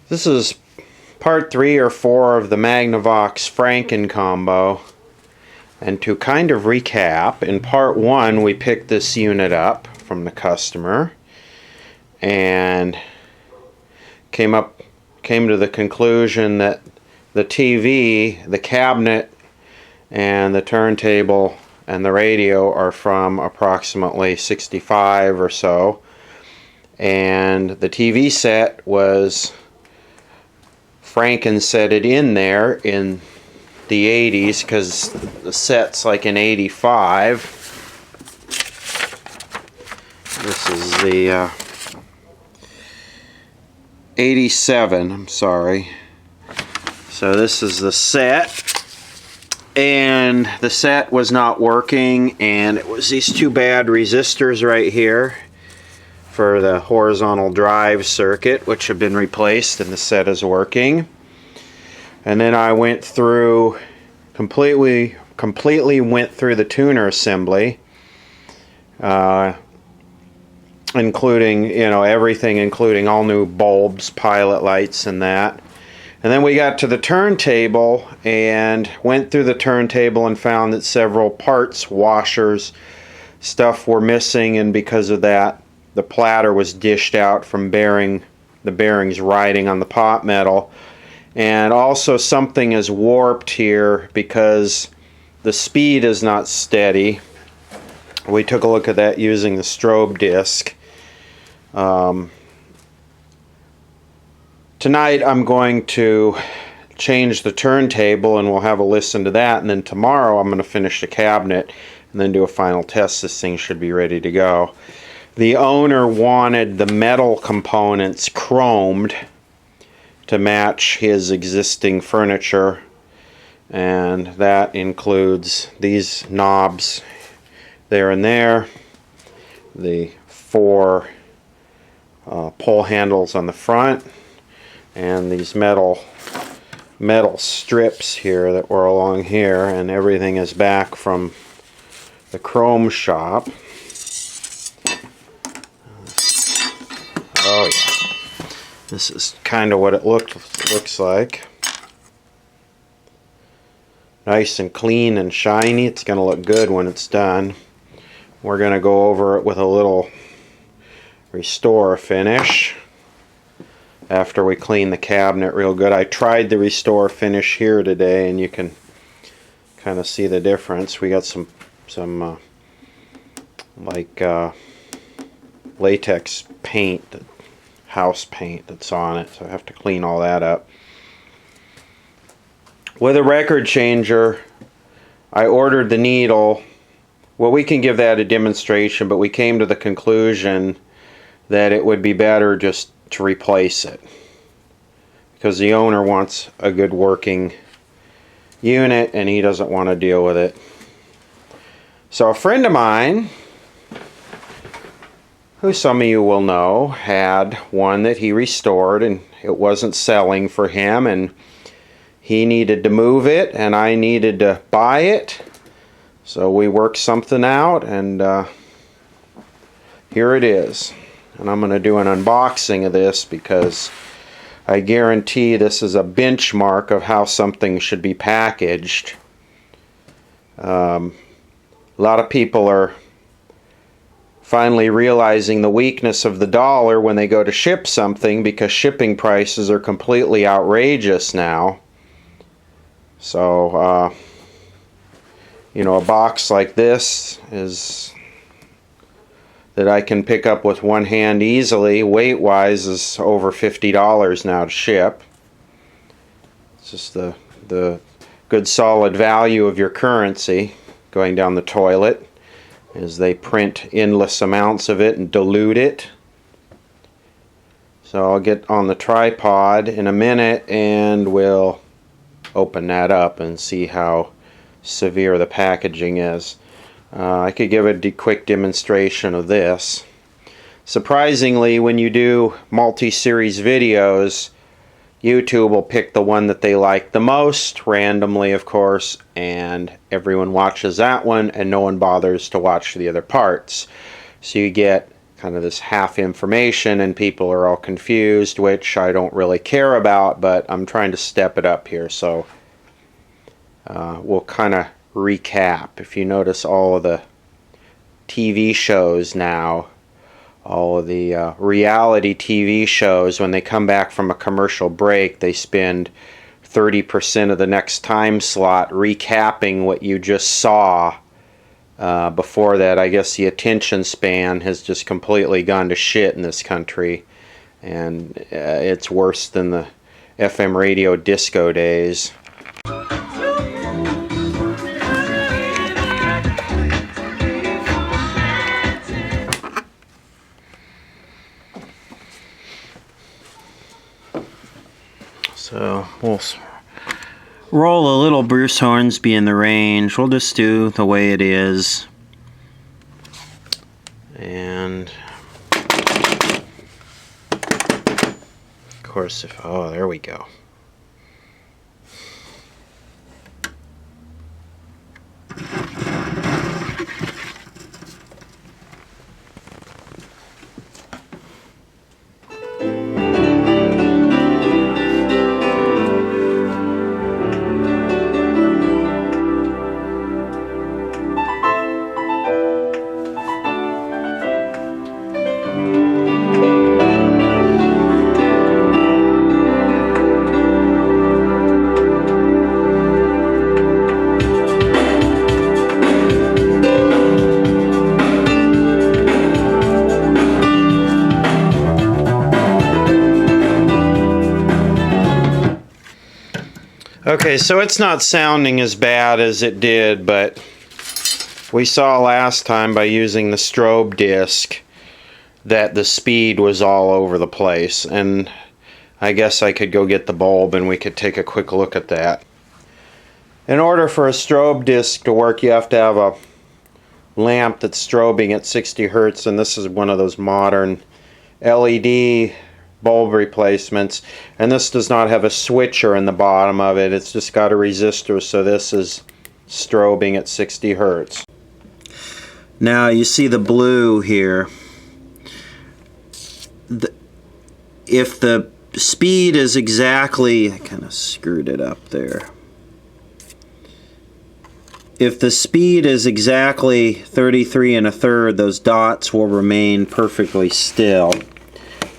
This is part 3 or 4 of the Magnavox Franken combo. And to kind of recap, in part 1 we picked this unit up from the customer and came to the conclusion that the TV, the cabinet, and the turntable and the radio are from approximately 65 or so, and the TV set was Franken set it in there in the 80s because the set's like an 85. This is the 87, I'm sorry. So this is the set, and the set was not working, and it was these two bad resistors right here for the horizontal drive circuit, which have been replaced, and the set is working. And then I went through completely went through the tuner assembly, including everything, including all new bulbs, pilot lights, and that. And then we got to the turntable and went through the turntable and found that several parts, washers, stuff were missing, and because of that the platter was dished out from the bearings riding on the pot metal. And also something is warped here because the speed is not steady. We took a look at that using the strobe disc. Tonight I'm going to change the turntable and we'll have a listen to that, and then tomorrow I'm going to finish the cabinet and then do a final test. This thing should be ready to go. The owner wanted the metal components chromed to match his existing furniture, and that includes these knobs there and there, the 4 pull handles on the front, and these metal strips here that were along here, and everything is back from the chrome shop. Oh yeah, this is kind of what it looks like. Nice and clean and shiny. It's going to look good when it's done. We're going to go over it with a little restore finish after we clean the cabinet real good. I tried the restore finish here today, and you can kind of see the difference. We got some latex paint, house paint that's on it, so I have to clean all that up. With a record changer, I ordered the needle. Well, we can give that a demonstration, but we came to the conclusion that it would be better just to replace it because the owner wants a good working unit and he doesn't want to deal with it. So a friend of mine, who some of you will know, had one that he restored and it wasn't selling for him, and he needed to move it and I needed to buy it. So we worked something out, and here it is. And I'm going to do an unboxing of this because I guarantee this is a benchmark of how something should be packaged. A lot of people are finally realizing the weakness of the dollar when they go to ship something, because shipping prices are completely outrageous now. So, a box like this is that I can pick up with one hand easily, weight-wise, is over $50 now to ship. It's just the good solid value of your currency going down the toilet as they print endless amounts of it and dilute it. So I'll get on the tripod in a minute and we'll open that up and see how severe the packaging is. I could give a quick demonstration of this. Surprisingly, when you do multi-series videos, YouTube will pick the one that they like the most, randomly of course, and everyone watches that one and no one bothers to watch the other parts. So you get kind of this half information and people are all confused, which I don't really care about, but I'm trying to step it up here. So we'll kind of recap. If you notice all of the TV shows now, all of the reality TV shows, when they come back from a commercial break, they spend 30% of the next time slot recapping what you just saw. Before that, I guess the attention span has just completely gone to shit in this country, and it's worse than the FM radio disco days. So we'll roll a little Bruce Hornsby in the range. We'll just do the way it is. And of course, oh, there we go. Okay, so it's not sounding as bad as it did, but we saw last time by using the strobe disc that the speed was all over the place, and I guess I could go get the bulb and we could take a quick look at that. In order for a strobe disc to work, you have to have a lamp that's strobing at 60 Hertz, and this is one of those modern LED bulb replacements, and this does not have a switcher in the bottom of it. It's just got a resistor, so this is strobing at 60 Hertz. Now you see the blue here. If the speed is exactly, I kind of screwed it up there. If the speed is exactly 33 1/3, those dots will remain perfectly still.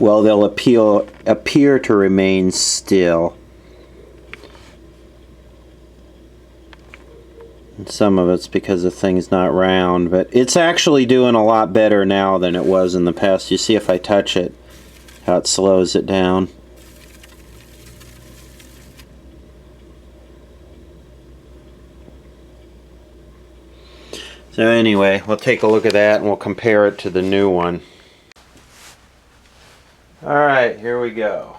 Well, they'll appear to remain still. And some of it's because the thing's not round, but it's actually doing a lot better now than it was in the past. You see if I touch it, how it slows it down. So anyway, we'll take a look at that and we'll compare it to the new one. Alright, here we go.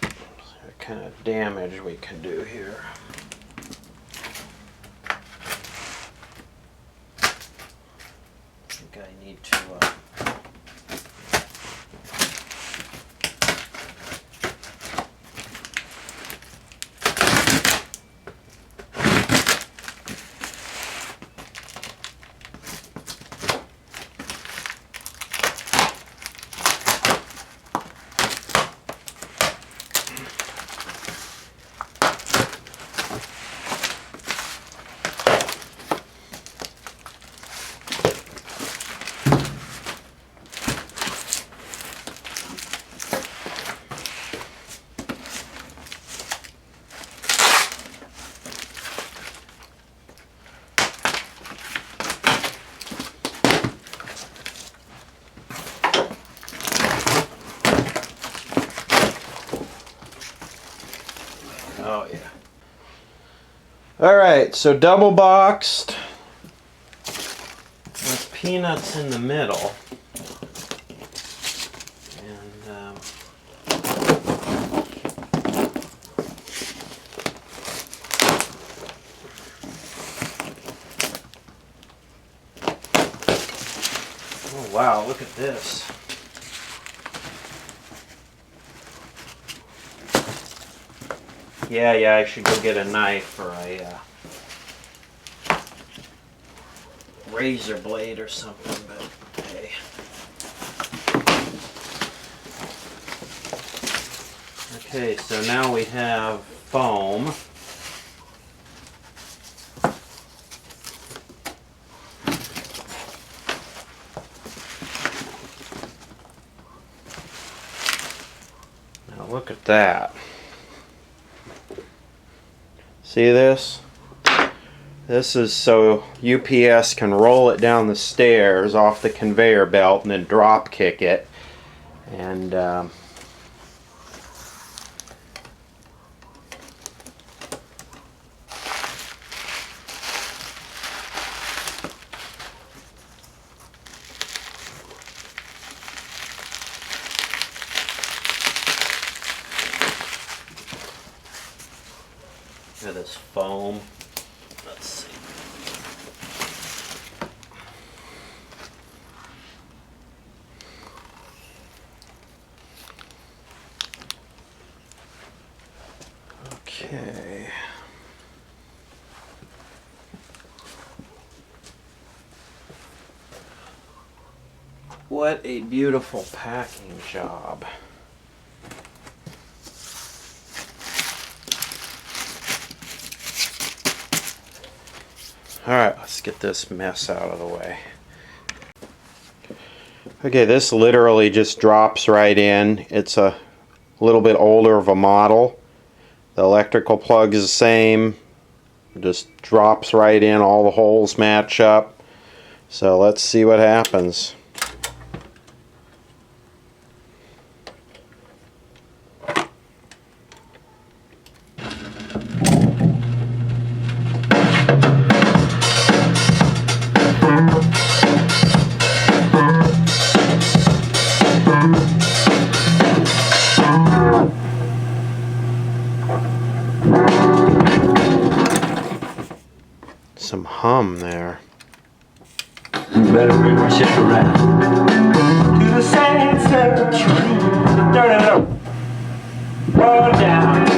What kind of damage we can do here. I think I need to Oh yeah. Alright, so double boxed with peanuts in the middle. And oh wow, look at this. Yeah, I should go get a knife, or razor blade or something, but hey. Okay, so now we have foam. Now look at that. See this? This is so UPS can roll it down the stairs off the conveyor belt and then drop kick it. And look at this foam. Let's see. Okay. What a beautiful packing job. Alright, let's get this mess out of the way. Okay, this literally just drops right in. It's a little bit older of a model. The electrical plug is the same. It just drops right in. All the holes match up. So let's see what happens. Some hum there. You better bring my shit around. To the sunset tree. Turn it up. Roll down.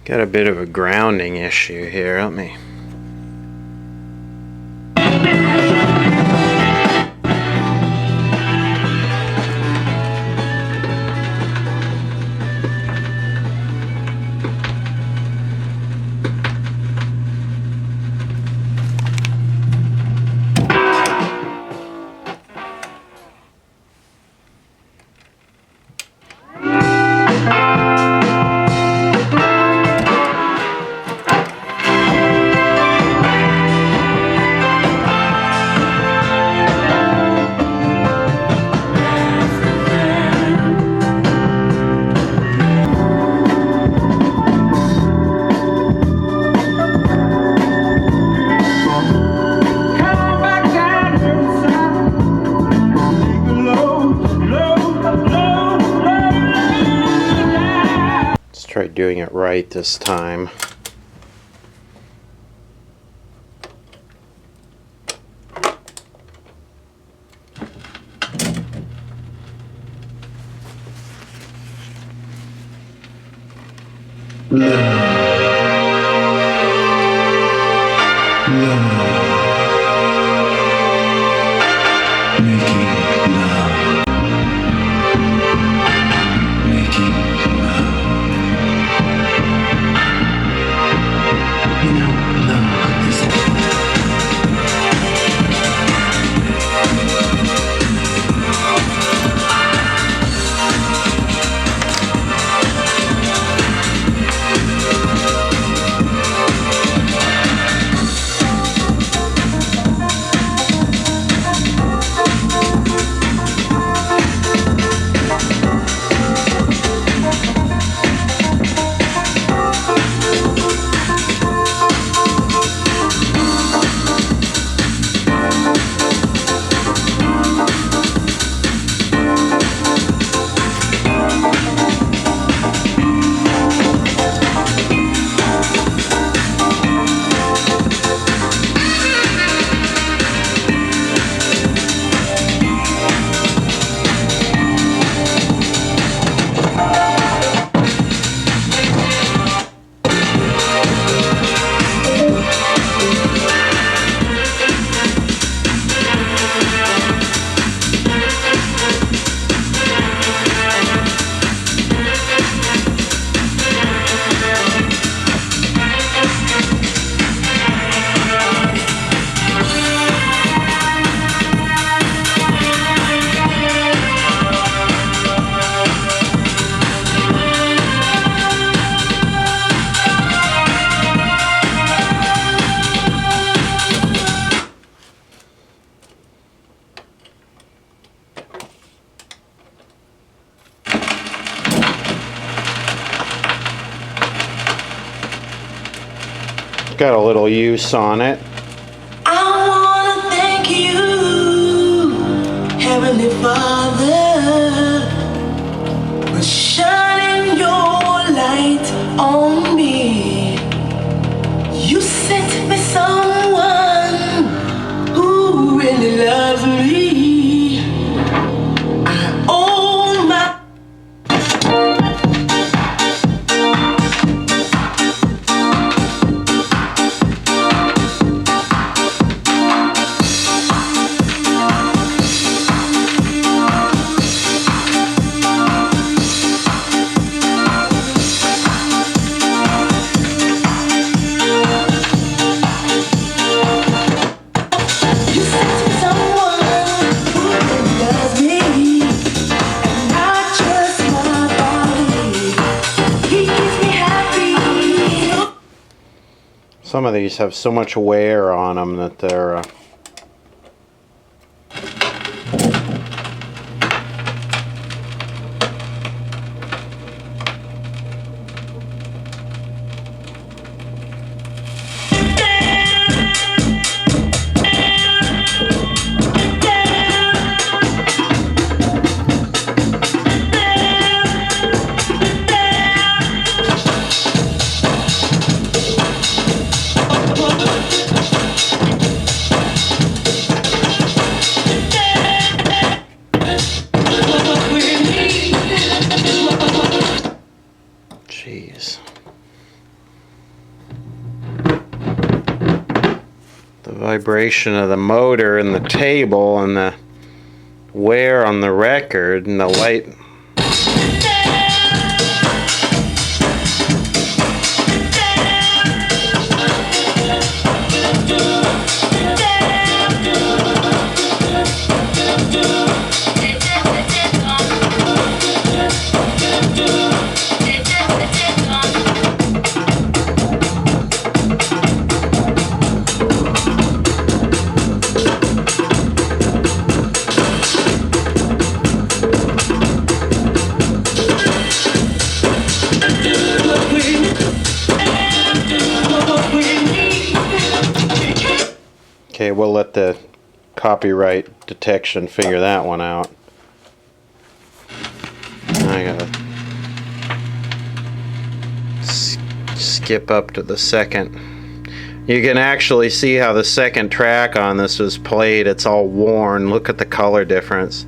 Got a bit of a grounding issue here. Let me. Try doing it right this time. got a little use on it. I wanna thank you, Heavenly Father, for shining your light on me. You sent me someone who really loves me. I owe my Some of these have so much wear on them that they're jeez. The vibration of the motor and the table and the wear on the record and the light. Okay, we'll let the copyright detection figure that one out. I gotta skip up to the second. You can actually see how the second track on this was played. It's all worn. Look at the color difference.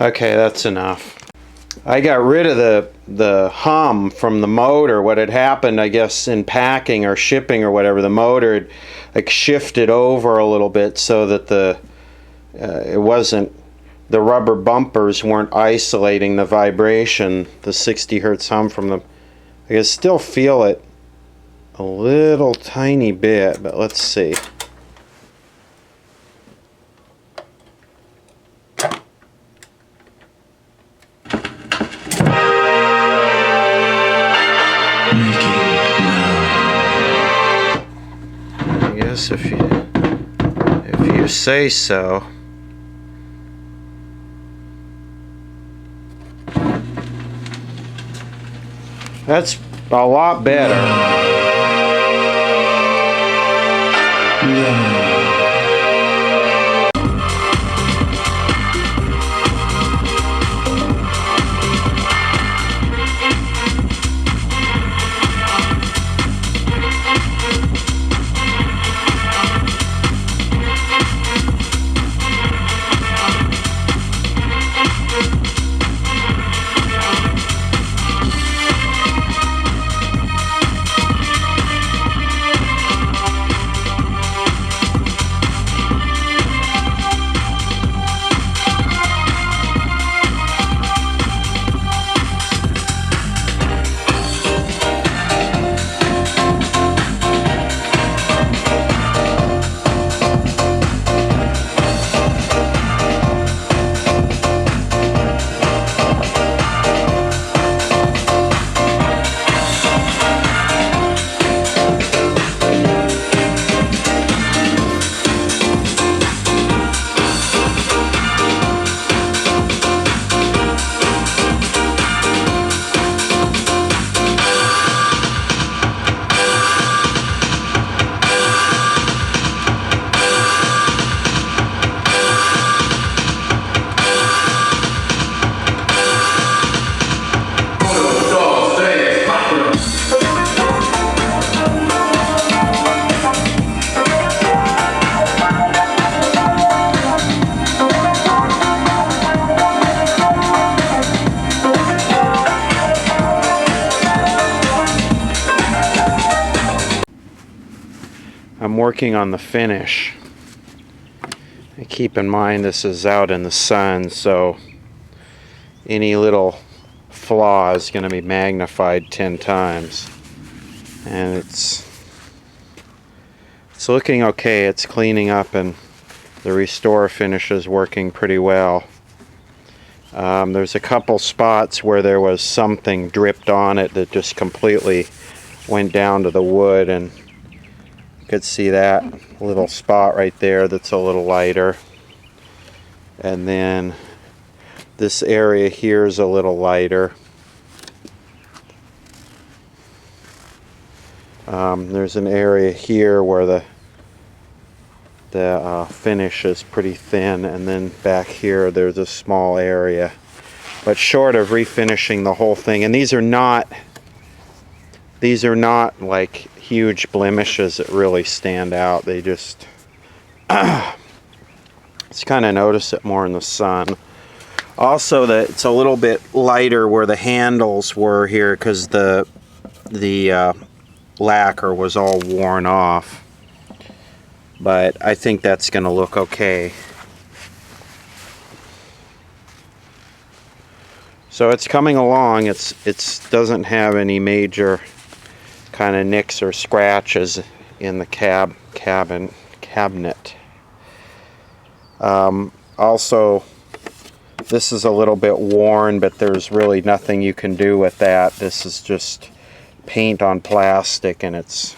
Okay, that's enough. I got rid of the hum from the motor. What had happened, I guess, in packing or shipping or whatever, the motor had like shifted over a little bit so that the rubber bumpers weren't isolating the vibration, the 60 hertz hum from them. I can still feel it a little tiny bit, but let's see. If you say so. That's a lot better. I'm working on the finish. And keep in mind this is out in the sun, so any little flaw is going to be magnified 10 times. And it's looking okay. It's cleaning up, and the restore finish is working pretty well. There's a couple spots where there was something dripped on it that just completely went down to the wood, and you could see that little spot right there that's a little lighter. And then this area here is a little lighter. There's an area here where the finish is pretty thin, and then back here there's a small area. But short of refinishing the whole thing, and these are not like huge blemishes that really stand out. They just just kind of notice it more in the sun. Also, that it's a little bit lighter where the handles were here because the lacquer was all worn off. But I think that's going to look okay. So it's coming along. It doesn't have any major kind of nicks or scratches in the cabinet. Also, this is a little bit worn, but there's really nothing you can do with that. This is just paint on plastic, and it's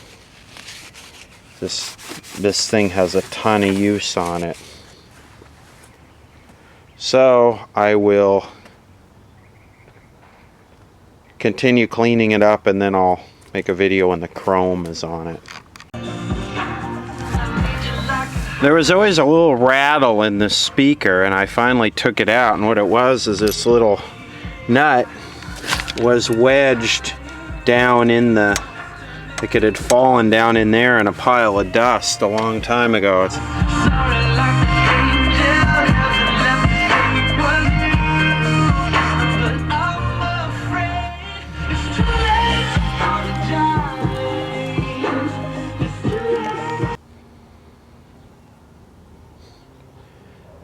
this thing has a ton of use on it. So I will continue cleaning it up, and then I'll make a video when the chrome is on it. There was always a little rattle in this speaker, and I finally took it out, and what it was is this little nut was wedged down in the, like it had fallen down in there in a pile of dust a long time ago.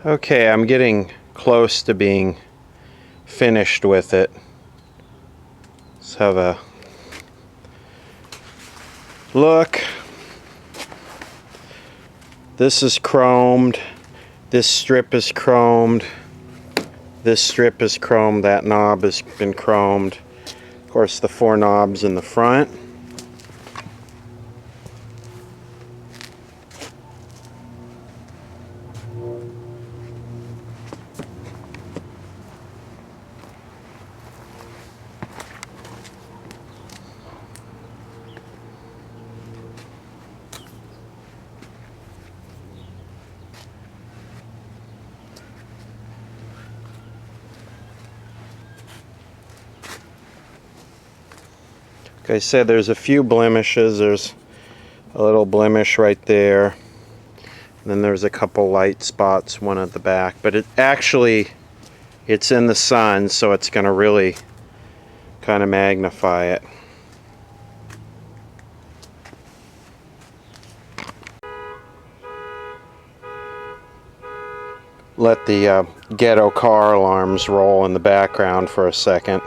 Okay, I'm getting close to being finished with it. Let's have a look. This is chromed. This strip is chromed. This strip is chromed. That knob has been chromed. Of course, the 4 knobs in the front. Like I said, there's a few blemishes. There's a little blemish right there. And then there's a couple light spots, one at the back. But it's in the sun, so it's going to really kind of magnify it. Let the ghetto car alarms roll in the background for a second.